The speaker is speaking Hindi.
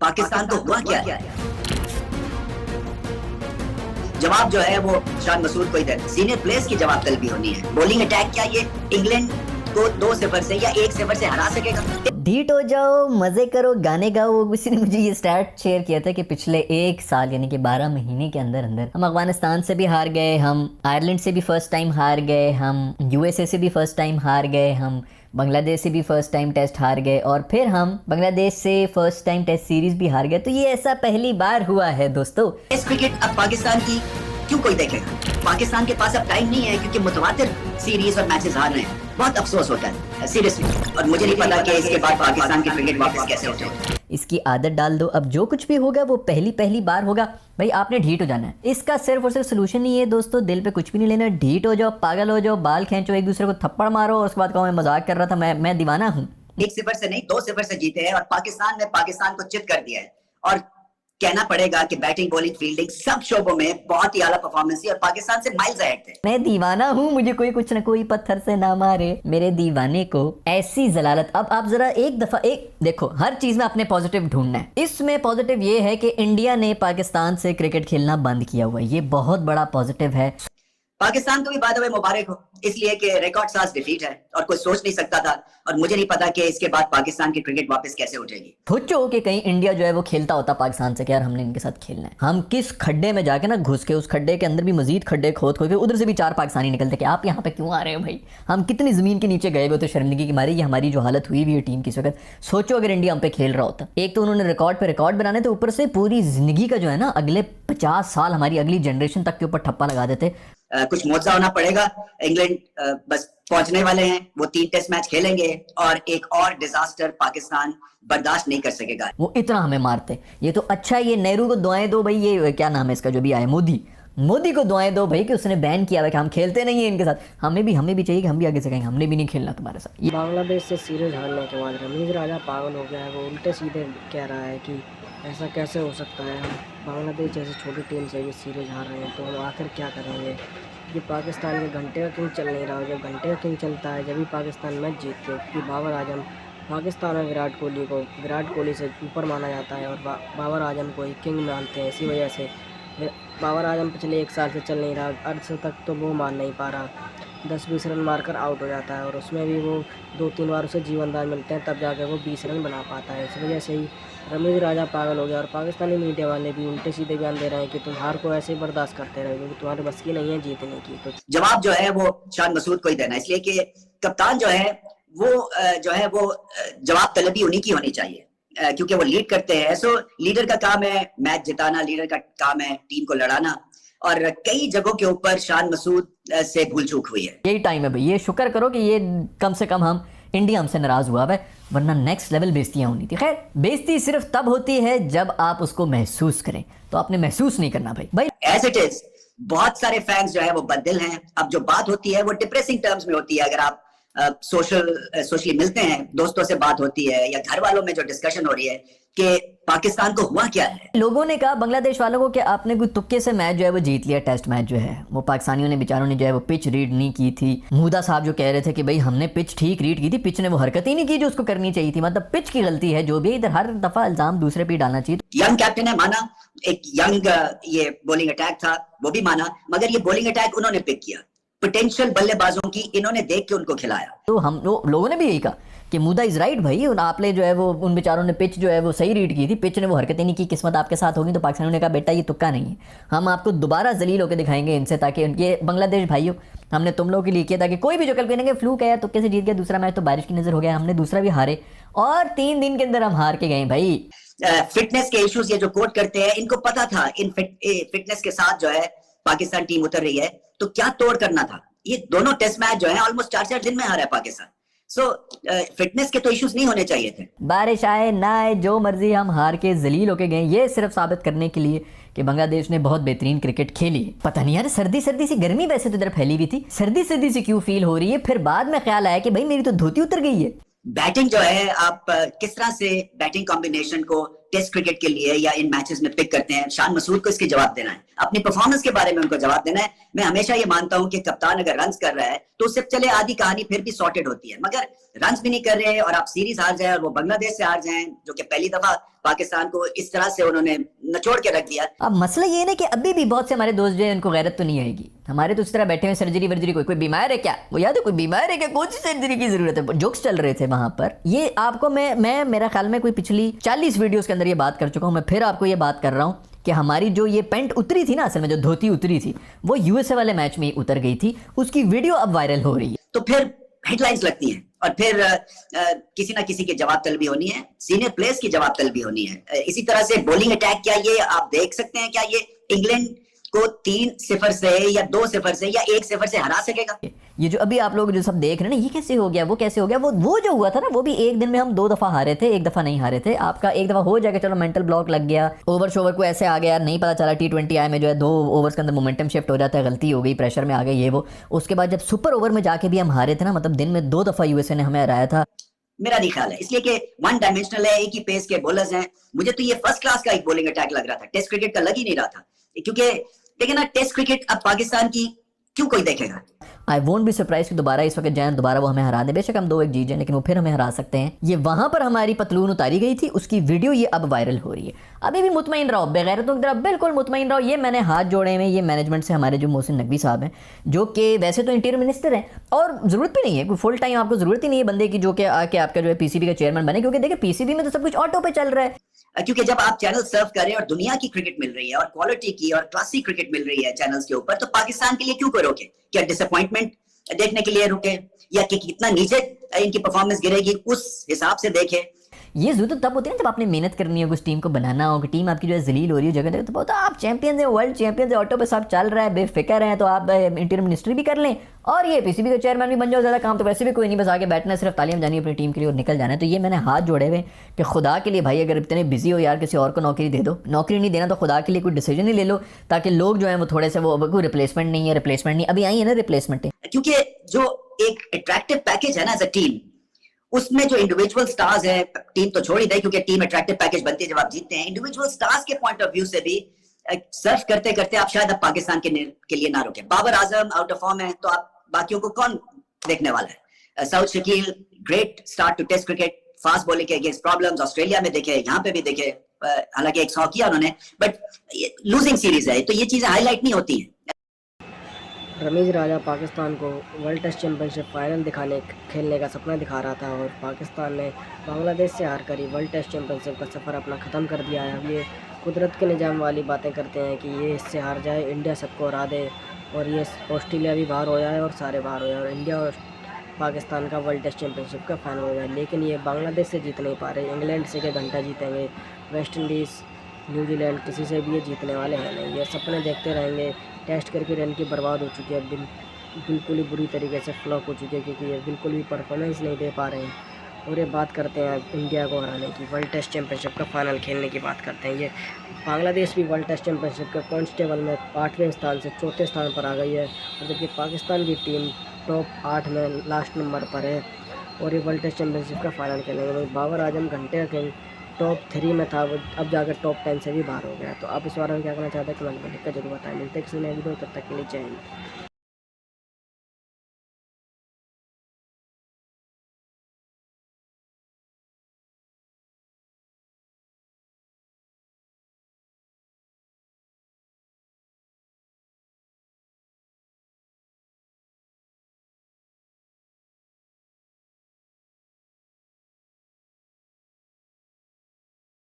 पाकिस्तान को हुआ क्या है? जवाब जो है वो शान मसूद को इधर सीनियर प्लेयर्स की जवाब तलबी होनी है। बॉलिंग अटैक क्या ये इंग्लैंड को 2-0 से या 1-0 से हरा सकेगा? ढीठ हो जाओ, मजे करो, गाने गाओ। किसी ने मुझे ये स्टैट शेयर किया था कि पिछले 1 साल यानी कि 12 महीने के अंदर अंदर हम अफगानिस्तान से भी हार गए, हम आयरलैंड से भी फर्स्ट टाइम हार गए, हम यूएसए से भी फर्स्ट टाइम हार गए, हम बांग्लादेश से भी फर्स्ट टाइम टेस्ट हार गए और फिर हम बांग्लादेश से फर्स्ट टाइम टेस्ट सीरीज भी हार गए। तो ये ऐसा पहली बार हुआ है दोस्तों। टेस्ट क्रिकेट अब पाकिस्तान की क्यों कोई देखेगा? पाकिस्तान के पास अब टाइम नहीं है क्योंकि मुतवातिर सीरीज और मैचेस हार रहे हैं। बहुत अफसोस होता है सीरियसली, और मुझे नहीं पता कि इसके बाद पाकिस्तान की क्रिकेट वापस कैसे उठेगी। इसकी आदत डाल दो, अब जो कुछ भी होगा वो पहली बार होगा। भाई आपने ढीठ हो जाना है, इसका सिर्फ और सिर्फ सोल्यूशन नहीं है दोस्तों। दिल पे कुछ भी नहीं लेना, ढीठ हो जाओ, पागल हो जाओ, बाल खींचो, एक दूसरे को थप्पड़ मारो और उसके बाद कहो मैं मजाक कर रहा था, मैं दीवाना हूँ। 1-0 से नहीं 2-0 से जीते हैं और पाकिस्तान ने पाकिस्तान को चित कर दिया है। और कहना पड़ेगा कि बैटिंग, बॉलिंग, फील्डिंग सब शोबों में बहुत ही आला परफॉर्मेंस थी और पाकिस्तान से माइल्स अहेड थे। मैं दीवाना हूँ, मुझे कोई कुछ न कोई पत्थर से ना मारे, मेरे दीवाने को ऐसी जलालत। अब आप जरा एक दफा देखो, हर चीज में अपने पॉजिटिव ढूंढना है। इसमें पॉजिटिव ये है कि इंडिया ने पाकिस्तान से क्रिकेट खेलना बंद किया हुआ है, ये बहुत बड़ा पॉजिटिव है। पाकिस्तान को भी बाय द वे मुबारक हो, इसलिए कि रिकॉर्ड साज डिफीट है और कोई सोच नहीं सकता था, और मुझे नहीं पता कि इसके बाद पाकिस्तान की क्रिकेट वापस कैसे उठेगी। सोचो कि कहीं इंडिया जो है वो खेलता होता पाकिस्तान से कि यार हमने इनके साथ खेलना है, हम किस खड्डे में जाके ना घुस के, उस खड्डे के अंदर भी मजीद खड्डे खोद खोद के उधर से भी 4 पाकिस्तानी निकलते कि आप यहाँ पे क्यों आ रहे हो भाई, हम कितनी जमीन के नीचे गए हुए थे शर्मिंदगी की मारी। ये हमारी जो हालत हुई हुई है टीम की इस वक्त, सोचो अगर इंडिया हम पे खेल रहा होता। एक तो उन्होंने रिकॉर्ड पे रिकॉर्ड बनाने थे, ऊपर से पूरी जिंदगी का जो है ना अगले 50 साल हमारी अगली जनरेशन तक के ऊपर ठप्पा लगा देते। कुछ मुआवजा होना पड़ेगा। इंग्लैंड बस पहुंचने वाले हैं, वो 3 टेस्ट मैच खेलेंगे और एक और डिजास्टर पाकिस्तान बर्दाश्त नहीं कर सकेगा। वो इतना हमें मारते। ये तो अच्छा, ये नेहरू को दुआएं दो भाई, ये क्या नाम है इसका जो भी आया, मोदी को दुआएं दो भाई कि उसने बैन किया है कि हम खेलते नहीं है इनके साथ। हमें भी चाहिए कि हम भी आगे से कहेंगे हमने भी नहीं खेलना तुम्हारे साथ। बांग्लादेश से सीरीज हारने के बाद रमीज राजा पागल हो गया है। वो उल्टे सीधे कह रहा है कि ऐसा कैसे हो सकता है, हम बांग्लादेश जैसी छोटी टीम से भी सीरीज हार रहे हैं तो हम आखिर क्या करेंगे। ये पाकिस्तान के घंटे का किंग चल नहीं रहा, जब घंटे का किंग चलता है जब भी पाकिस्तान मैच जीतते हैं, क्योंकि बाबर आजम पाकिस्तान में विराट कोहली से ऊपर माना जाता है और बाबर आजम को ही किंग मानते हैं। इसी वजह से बाबर आजम पिछले 1 साल से चल नहीं रहा, अर्से तक तो वो मान नहीं पा रहा, 10-20 रन मारकर आउट हो जाता है और उसमें भी वो 2-3 बार उसे जीवनदान मिलते हैं तब जाकर वो 20 रन बना पाता है। इस वजह से ही रमीज राजा पागल हो गया और पाकिस्तानी मीडिया वाले भी उल्टे सीधे बयान दे रहे हैं कि तुम हार को ऐसे ही बर्दाश्त करते रहे क्योंकि तुम्हारे बस की नहीं है जीतने की। तो जवाब जो है वो शान मसूद को ही देना, इसलिए कि कप्तान जो है वो जवाब तलबी उन्हीं की होनी चाहिए क्योंकि वो लीड करते हैं। सो लीडर का काम है मैच जिताना, लीडर का काम है टीम को लड़ाना, और कई जगहों के ऊपर शान मसूद से भूल चूक हुई है। यही टाइम है भाई, ये शुक्र करो कि ये कम से कम हम इंडिया हमसे नाराज हुआ है, वरना नेक्स्ट लेवल बेइज्जतियां होनी थी। खैर बेइज्जती सिर्फ तब होती है जब आप उसको महसूस करें, तो आपने महसूस नहीं करना भाई। एज इट इज बहुत सारे फैंस जो है वो बददिल हैं। अब जो बात होती है वो डिप्रेसिंग टर्म्स में होती है। अगर आप सोशली मिलते हैं, दोस्तों से बात होती है या घर वालों में जो डिस्कशन हो रही है कि पाकिस्तान को हुआ क्या है। लोगों ने कहा बांग्लादेश वालों को कि आपने कोई तुक्के से मैच जो है वो जीत लिया, टेस्ट मैच जो है वो पाकिस्तानियों ने बेचारों ने जो है वो पिच रीड नहीं की थी। मूदा साहब जो कह रहे थे कि भाई हमने पिच ठीक रीड की थी, पिच ने वो हरकत ही नहीं की जो उसको करनी चाहिए थी, मतलब पिच की गलती है जो भी। इधर हर दफा इल्जाम दूसरे पे डालना चाहिए। यंग कैप्टन है, माना, एक यंग ये बॉलिंग अटैक था वो भी माना, मगर ये बॉलिंग अटैक उन्होंने पिक किया, पोटेंशियल बल्लेबाजों की इन्होंने देख के उनको खिलाया। तो हम लोगों ने भी यही कहा कि मुदा इज राइट भाई, आपने जो है वो उन बेचारों ने पिच जो है वो सही रीड की थी, पिच ने वो हरकतें नहीं की, किस्मत आपके साथ होगी। तो पाकिस्तानियों ने कहा बेटा ये तुक्का नहीं है, हम आपको दोबारा जलील होकर दिखाएंगे इनसे, ताकि उनके बांग्लादेश भाइयों हमने तुम लोगों के लिए किया ताकि कोई भी जो कल कहेंगे फ्लूक है तुक्के से जीत गया, दूसरा मैच तो बारिश की नजर हो गया, हमने दूसरा भी हारे और 3 दिन के अंदर हम हार के गए भाई। फिटनेस के इश्यूज ये जो कोट करते हैं, इनको पता था इन फिटनेस के साथ जो है पाकिस्तान टीम उतर रही है, तो क्या तोड़ करना था। ये दोनों टेस्ट मैच जो है ऑलमोस्ट 4-4 दिन में हारा है पाकिस्तान। सो फिटनेस के तो इश्यूज नहीं होने चाहिए थे। बारिश आए ना आए जो मर्जी हम हार के जलील होके गए, ये सिर्फ साबित करने के लिए कि बांग्लादेश ने बहुत बेहतरीन क्रिकेट खेली है। पता नहीं यार, सर्दी सी गर्मी वैसे तो इधर फैली हुई थी, सर्दी सी क्यों फील हो रही है। फिर बाद में ख्याल आया कि भाई मेरी तो धोती उतर गई है। बैटिंग जो है, आप किस तरह से बैटिंग कॉम्बिनेशन को टेस्ट क्रिकेट के लिए या इन मैचेस में पिक करते हैं, शान मसूद को इसके जवाब देना है, अपनी परफॉर्मेंस के बारे में उनको जवाब देना है। मैं हमेशा ये मानता हूं कि कप्तान अगर रन्स कर रहा है तो उससे चले आधी कहानी फिर भी सॉर्टेड होती है, मगर रन्स भी नहीं कर रहे और आप सीरीज हार जाए और वो बांग्लादेश से हार जाएं जो कि पहली दफा पाकिस्तान को इस तरह से उन्होंने नचोड़ के रख दिया। अब मसला ये है ना कि अभी भी बहुत से हमारे दोस्त जो है उनको गैरत तो नहीं आएगी। हमारे तो इस तरह बैठे हुए सर्जरी वर्जरी, कोई बीमार है क्या, वो याद है कोई बीमार है क्या, कौन सी सर्जरी की जरूरत है, जोक्स चल रहे थे वहां पर। ये आपको मैं मेरा ख्याल में कोई पिछली 40 वीडियोस के अंदर ये बात कर चुका हूं। मैं फिर आपको ये बात कर रहा हूं कि हमारी जो ये पैंट उतरी थी ना, असल में जो धोती उतरी थी वो यूएसए वाले मैच में ही उतर गई थी, उसकी वीडियो अब वायरल हो रही है। तो फिर हेडलाइंस लगती हैं और फिर किसी ना किसी की जवाब तलबी होनी है, सीनियर प्लेयर्स की जवाब तलबी होनी है। इसी तरह से बॉलिंग अटैक, क्या ये आप देख सकते हैं, क्या ये इंग्लैंड को 3-0 से या 2-0 से या 1-0 से हरा सकेगा? ये जो अभी आप लोग जो सब देख रहे हैं ना, ये कैसे हो गया, वो कैसे हो गया, वो जो हुआ था ना, वो भी एक दिन में हम 2 दफा हारे थे, 1 दफा नहीं हारे थे। आपका 1 दफा हो जाएगा, चलो मेंटल ब्लॉक लग गया, ओवर शोवर को ऐसे आ गया, नहीं पता चला T20 आए में जो है 2 ओवर्स के अंदर मोमेंटम शिफ्ट हो जाता है, गलती हो गई, प्रेशर में आ गए ये वो। उसके बाद जब सुपर ओवर में जाके भी हम हारे थे ना, मतलब दिन में 2 दफा यूएसए ने हमें हराया था। मेरा नहीं ख्याल है, इसलिए कि वन डायमेंशनल है, एक ही पेस के बॉलर्स हैं। मुझे तो ये फर्स्ट क्लास का एक बॉलिंग अटैक लग रहा था, टेस्ट क्रिकेट का लग ही नहीं रहा था। क्योंकि देखिए ना, टेस्ट क्रिकेट अब पाकिस्तान की क्यों कोई देखेगा? आई वोंट बी सरप्राइज कि दोबारा इस वक्त जाए, दोबारा वो हमें हरा दे। बेशक हम 2-1 जीत जाए, लेकिन वो फिर हमें हरा सकते हैं। ये वहां पर हमारी पतलून उतारी गई थी, उसकी वीडियो ये अब वायरल हो रही है। अभी भी मुतमईन रहो, बेगैरतों की तरह बिल्कुल मुतमईन रहो। ये मैंने हाथ जोड़े हुए, ये मैनेजमेंट से हमारे जो मोहसिन नकवी साहब हैं, जो कि वैसे तो इंटीरियर मिनिस्टर हैं और जरूरत भी नहीं है कोई फुल टाइम, आपको जरूरत ही नहीं है बंदे की जो कि आके आपका जो है पीसीबी का चेयरमैन बने, क्योंकि देखिए पीसीबी में तो सब कुछ ऑटो पे चल रहा है। क्योंकि जब आप चैनल सर्व कर रहे हैं और दुनिया की क्रिकेट मिल रही है और क्वालिटी की और क्लासिक क्रिकेट मिल रही है चैनल्स के ऊपर, तो पाकिस्तान के लिए क्यों कोई रोके? क्या डिसअपॉइंटमेंट देखने के लिए रुके, या कि कितना नीचे इनकी परफॉर्मेंस गिरेगी उस हिसाब से देखें? ये जरूरत तब होती है ना जब आपने मेहनत करनी हो, कुछ टीम को बनाना हो, कि टीम आपकी जो है जलील हो रही है जगह जगह, तो होता आप चैंपियंस हैं, वर्ल्ड चैंपियंस है, ऑटो पे सब चल रहा है, बेफिक्र हैं, तो आप इंटीरियर मिनिस्ट्री भी कर लें और ये पीसीबी का चेयरमैन भी बन जाओ। ज़्यादा काम तो वैसे भी कोई नहीं, बस आगे बैठना है, सिर्फ तालीम जानी अपनी टीम के लिए और निकल जाना है। तो ये मैंने हाथ जोड़े हुए कि खुदा के लिए भाई, अगर इतने बिजी हो यार, किसी और को नौकरी दे दो। नौकरी नहीं देना तो खुदा के लिए कोई डिसीजन ही ले लो, ताकि लोग जो है वो थोड़े से, वो कोई रिप्लेसमेंट नहीं है, रिप्लेसमेंट नहीं अभी आई है ना रिप्लेसमेंट, क्योंकि जो एक अट्रैक्टिव पैकेज है ना एज अ टीम, उसमें जो इंडिविजुअल स्टार्स है, टीम तो छोड़ ही दे क्योंकि टीम अट्रैक्टिव पैकेज बनती है जब आप जीतते हैं। इंडिविजुअल स्टार्स के पॉइंट ऑफ व्यू से भी सर्व करते करते आप शायद अब पाकिस्तान के लिए ना रोके। Babar Azam out of form है, तो आप बाकियों को कौन देखने वाला है? Saud Shakeel great start to test cricket, fast bowling के अगेंस्ट प्रॉब्लम्स ऑस्ट्रेलिया में देखे, यहाँ पे भी देखे, हालांकि 100 किया उन्होंने, बट लूजिंग सीरीज है, तो ये चीजें हाईलाइट नहीं होती हैं। रमीज राजा पाकिस्तान को वर्ल्ड टेस्ट चैंपियनशिप फाइनल खेलने का सपना दिखा रहा था और पाकिस्तान ने बांग्लादेश से हार कर ही वर्ल्ड टेस्ट चैंपियनशिप का सफ़र अपना ख़त्म कर दिया है। अब ये कुदरत के निज़ाम वाली बातें करते हैं कि ये इससे हार जाए, इंडिया सबको हरा दे और ये ऑस्ट्रेलिया भी बाहर हो जाए और सारे बाहर हो जाए और इंडिया और पाकिस्तान का वर्ल्ड टेस्ट चैंपियनशिप का फाइनल हो जाए। लेकिन ये बांग्लादेश से जीत नहीं पा रहे, इंग्लैंड से के घंटा जीतेंगे, वेस्ट इंडीज़, न्यूजीलैंड, किसी से भी ये जीतने वाले हैं नहीं। ये सपने देखते रहेंगे। टेस्ट करके रन की बर्बाद हो चुकी है, बिल्कुल ही बुरी तरीके से फ्लॉप हो चुकी है, क्योंकि ये बिल्कुल भी परफॉर्मेंस नहीं दे पा रहे हैं। और ये बात करते हैं इंडिया को हराने की, वर्ल्ड टेस्ट चैंपियनशिप का फाइनल खेलने की बात करते हैं। ये बांग्लादेश भी वर्ल्ड टेस्ट चैंपियनशिप के पॉइंट्स टेबल में 8वें स्थान से 4थे स्थान पर आ गई है, और जबकि पाकिस्तान की टीम टॉप 8 में लास्ट नंबर पर है और ये वर्ल्ड टेस्ट चैंपियनशिप का फाइनल खेलेंगे। बाबर आजम घंटे के टॉप 3 में था, वो अब जाकर टॉप 10 से भी बाहर हो गया। तो आप इस बारे में क्या कहना चाहते हैं, कमेंट में लिख कर जरूर बताएं। मिलते हैं किसी नए वीडियो, तब तक के लिए जय हिंद।